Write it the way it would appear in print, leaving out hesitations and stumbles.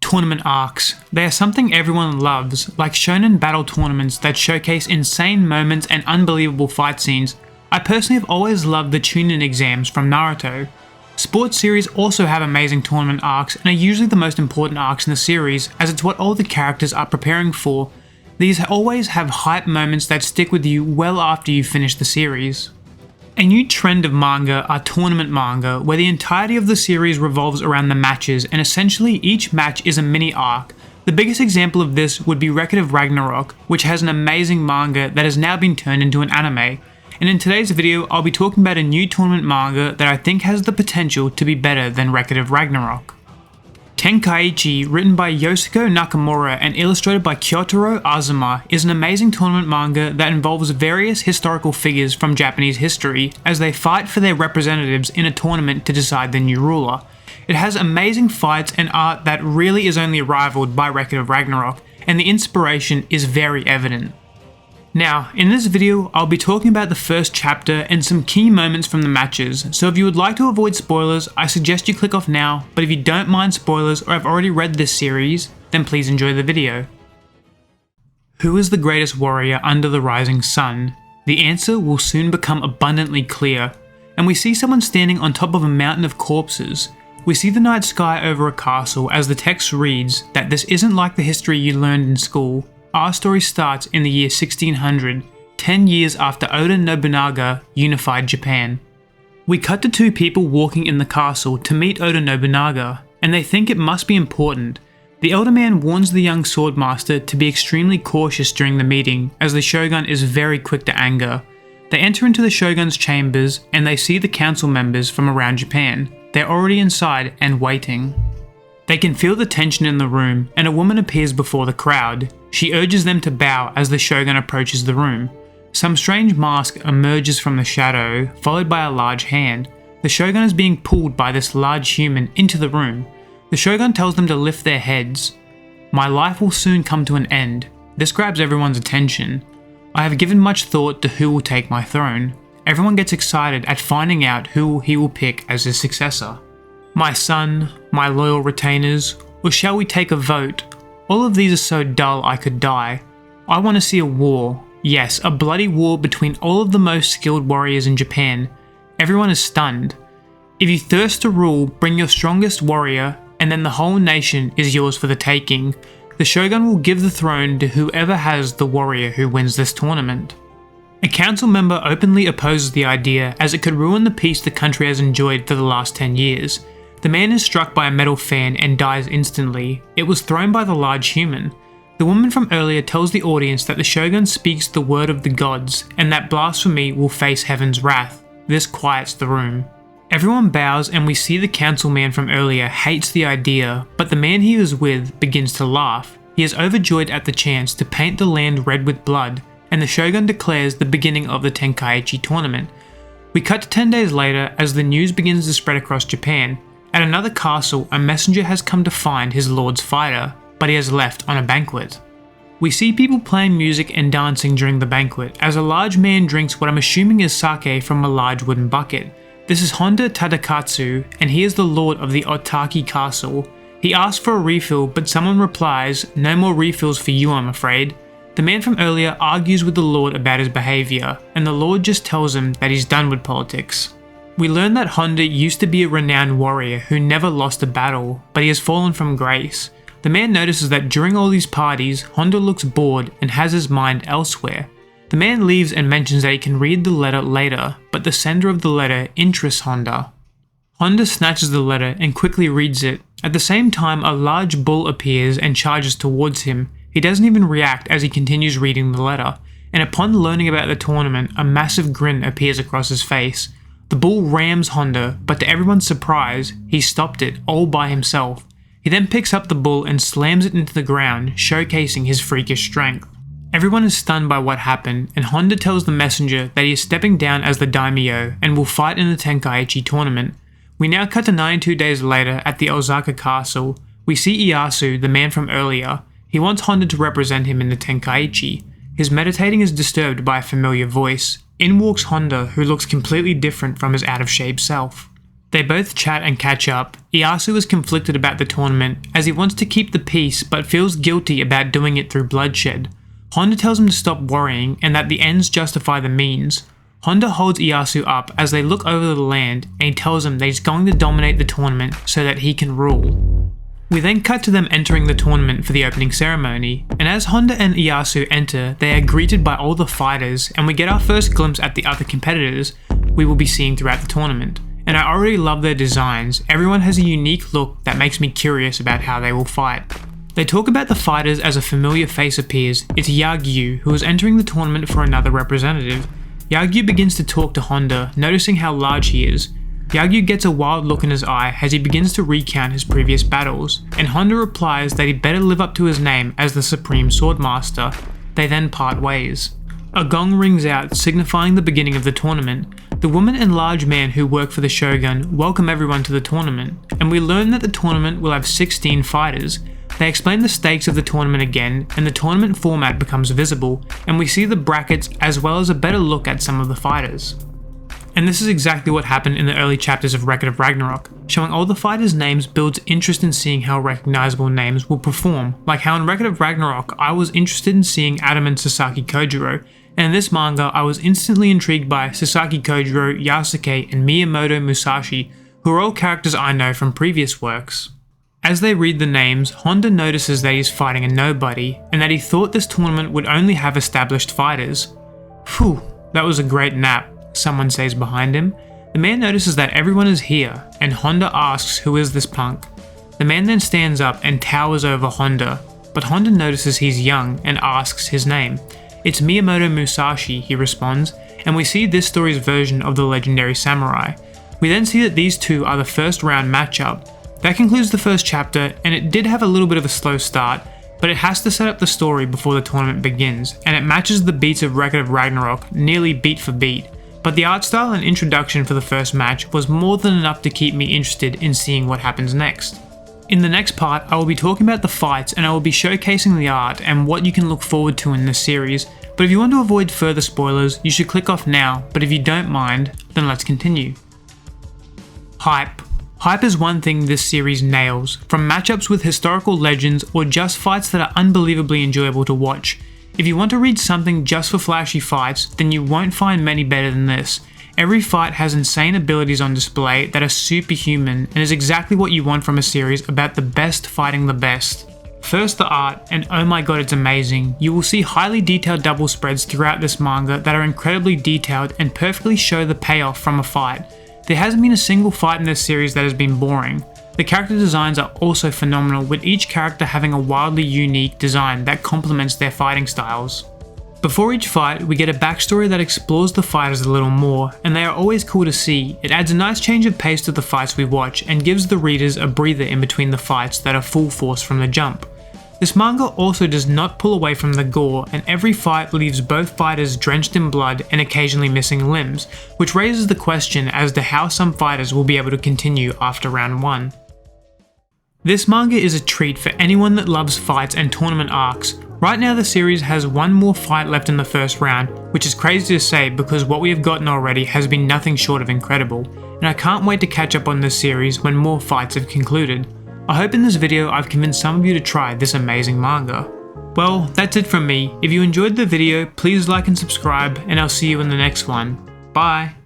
Tournament arcs. They are something everyone loves, like shonen battle tournaments that showcase insane moments and unbelievable fight scenes. I personally have always loved the Chunin exams from Naruto. Sports series also have amazing tournament arcs and are usually the most important arcs in the series, as it's what all the characters are preparing for. These always have hype moments that stick with you well after you finish the series. A new trend of manga are tournament manga, where the entirety of the series revolves around the matches, and essentially each match is a mini arc. The biggest example of this would be Record of Ragnarok, which has an amazing manga that has now been turned into an anime. And in today's video, I'll be talking about a new tournament manga that I think has the potential to be better than Record of Ragnarok. Tenkaichi, written by Yoshiko Nakamura and illustrated by Kyotaro Azuma, is an amazing tournament manga that involves various historical figures from Japanese history as they fight for their representatives in a tournament to decide the new ruler. It has amazing fights and art that really is only rivaled by Record of Ragnarok, and the inspiration is very evident. Now, in this video, I'll be talking about the first chapter and some key moments from the matches, so if you would like to avoid spoilers, I suggest you click off now, but if you don't mind spoilers or have already read this series, then please enjoy the video. Who is the greatest warrior under the rising sun? The answer will soon become abundantly clear, and we see someone standing on top of a mountain of corpses. We see the night sky over a castle as the text reads that this isn't like the history you learned in school. Our story starts in the year 1600, 10 years after Oda Nobunaga unified Japan. We cut to two people walking in the castle to meet Oda Nobunaga, and they think it must be important. The elder man warns the young swordmaster to be extremely cautious during the meeting, as the shogun is very quick to anger. They enter into the shogun's chambers, and they see the council members from around Japan. They're already inside and waiting. They can feel the tension in the room, and a woman appears before the crowd. She urges them to bow as the shogun approaches the room. Some strange mask emerges from the shadow, followed by a large hand. The shogun is being pulled by this large human into the room. The shogun tells them to lift their heads. My life will soon come to an end. This grabs everyone's attention. I have given much thought to who will take my throne. Everyone gets excited at finding out who he will pick as his successor. My son, my loyal retainers, or shall we take a vote? All of these are so dull I could die. I want to see a war. Yes, a bloody war between all of the most skilled warriors in Japan. Everyone is stunned. If you thirst to rule, bring your strongest warrior, and then the whole nation is yours for the taking. The shogun will give the throne to whoever has the warrior who wins this tournament. A council member openly opposes the idea as it could ruin the peace the country has enjoyed for the last 10 years. The man is struck by a metal fan and dies instantly. It was thrown by the large human. The woman from earlier tells the audience that the shogun speaks the word of the gods and that blasphemy will face heaven's wrath. This quiets the room. Everyone bows and we see the councilman from earlier hates the idea, but the man he was with begins to laugh. He is overjoyed at the chance to paint the land red with blood, and the shogun declares the beginning of the Tenkaichi tournament. We cut to 10 days later as the news begins to spread across Japan. At another castle, a messenger has come to find his lord's fighter, but he has left on a banquet. We see people playing music and dancing during the banquet as a large man drinks what I'm assuming is sake from a large wooden bucket. This is Honda Tadakatsu, and he is the lord of the Otaki castle. He asks for a refill, but someone replies, "No more refills for you, I'm afraid." The man from earlier argues with the lord about his behaviour, and the lord just tells him that he's done with politics. We learn that Honda used to be a renowned warrior who never lost a battle, but he has fallen from grace. The man notices that during all these parties, Honda looks bored and has his mind elsewhere. The man leaves and mentions that he can read the letter later, but the sender of the letter interests Honda. Honda snatches the letter and quickly reads it. At the same time, a large bull appears and charges towards him. He doesn't even react as he continues reading the letter, and upon learning about the tournament, a massive grin appears across his face. The bull rams Honda, but to everyone's surprise, he stopped it all by himself. He then picks up the bull and slams it into the ground, showcasing his freakish strength. Everyone is stunned by what happened, and Honda tells the messenger that he is stepping down as the daimyo and will fight in the Tenkaichi tournament. We now cut to 92 days later at the Osaka castle. We see Ieyasu, the man from earlier. He wants Honda to represent him in the Tenkaichi. His meditating is disturbed by a familiar voice. In walks Honda, who looks completely different from his out-of-shape self. They both chat and catch up. Ieyasu is conflicted about the tournament as he wants to keep the peace but feels guilty about doing it through bloodshed. Honda tells him to stop worrying and that the ends justify the means. Honda holds Ieyasu up as they look over the land and he tells him that he's going to dominate the tournament so that he can rule. We then cut to them entering the tournament for the opening ceremony, and as Honda and Ieyasu enter, they are greeted by all the fighters and we get our first glimpse at the other competitors we will be seeing throughout the tournament. And I already love their designs. Everyone has a unique look that makes me curious about how they will fight. They talk about the fighters as a familiar face appears. It's Yagyu, who is entering the tournament for another representative. Yagyu begins to talk to Honda, noticing how large he is. Yagyu gets a wild look in his eye as he begins to recount his previous battles, and Honda replies that he better live up to his name as the Supreme Swordmaster. They then part ways. A gong rings out, signifying the beginning of the tournament. The woman and large man who work for the Shogun welcome everyone to the tournament, and we learn that the tournament will have 16 fighters. They explain the stakes of the tournament again, and the tournament format becomes visible, and we see the brackets as well as a better look at some of the fighters. And this is exactly what happened in the early chapters of Record of Ragnarok. Showing all the fighters' names builds interest in seeing how recognizable names will perform, like how in Record of Ragnarok I was interested in seeing Adam and Sasaki Kojiro, and in this manga I was instantly intrigued by Sasaki Kojiro, Yasuke, and Miyamoto Musashi, who are all characters I know from previous works. As they read the names, Honda notices that he's fighting a nobody, and that he thought this tournament would only have established fighters. Phew, that was a great nap, someone says behind him. The man notices that everyone is here, and Honda asks who is this punk. The man then stands up and towers over Honda, but Honda notices he's young and asks his name. It's Miyamoto Musashi, he responds, and we see this story's version of the legendary samurai. We then see that these two are the first round matchup. That concludes the first chapter, and it did have a little bit of a slow start, but it has to set up the story before the tournament begins, and it matches the beats of Record of Ragnarok nearly beat for beat. But the art style and introduction for the first match was more than enough to keep me interested in seeing what happens next. In the next part, I will be talking about the fights and I will be showcasing the art and what you can look forward to in this series, but if you want to avoid further spoilers, you should click off now, but if you don't mind, then let's continue. Hype. Hype is one thing this series nails, from matchups with historical legends or just fights that are unbelievably enjoyable to watch. If you want to read something just for flashy fights, then you won't find many better than this. Every fight has insane abilities on display that are superhuman and is exactly what you want from a series about the best fighting the best. First the art, and oh my god it's amazing. You will see highly detailed double spreads throughout this manga that are incredibly detailed and perfectly show the payoff from a fight. There hasn't been a single fight in this series that has been boring. The character designs are also phenomenal, with each character having a wildly unique design that complements their fighting styles. Before each fight, we get a backstory that explores the fighters a little more, and they are always cool to see. It adds a nice change of pace to the fights we watch and gives the readers a breather in between the fights that are full force from the jump. This manga also does not pull away from the gore, and every fight leaves both fighters drenched in blood and occasionally missing limbs, which raises the question as to how some fighters will be able to continue after round 1. This manga is a treat for anyone that loves fights and tournament arcs. Right now the series has one more fight left in the first round, which is crazy to say because what we have gotten already has been nothing short of incredible, and I can't wait to catch up on this series when more fights have concluded. I hope in this video I've convinced some of you to try this amazing manga. Well, that's it from me. If you enjoyed the video, please like and subscribe, and I'll see you in the next one. Bye!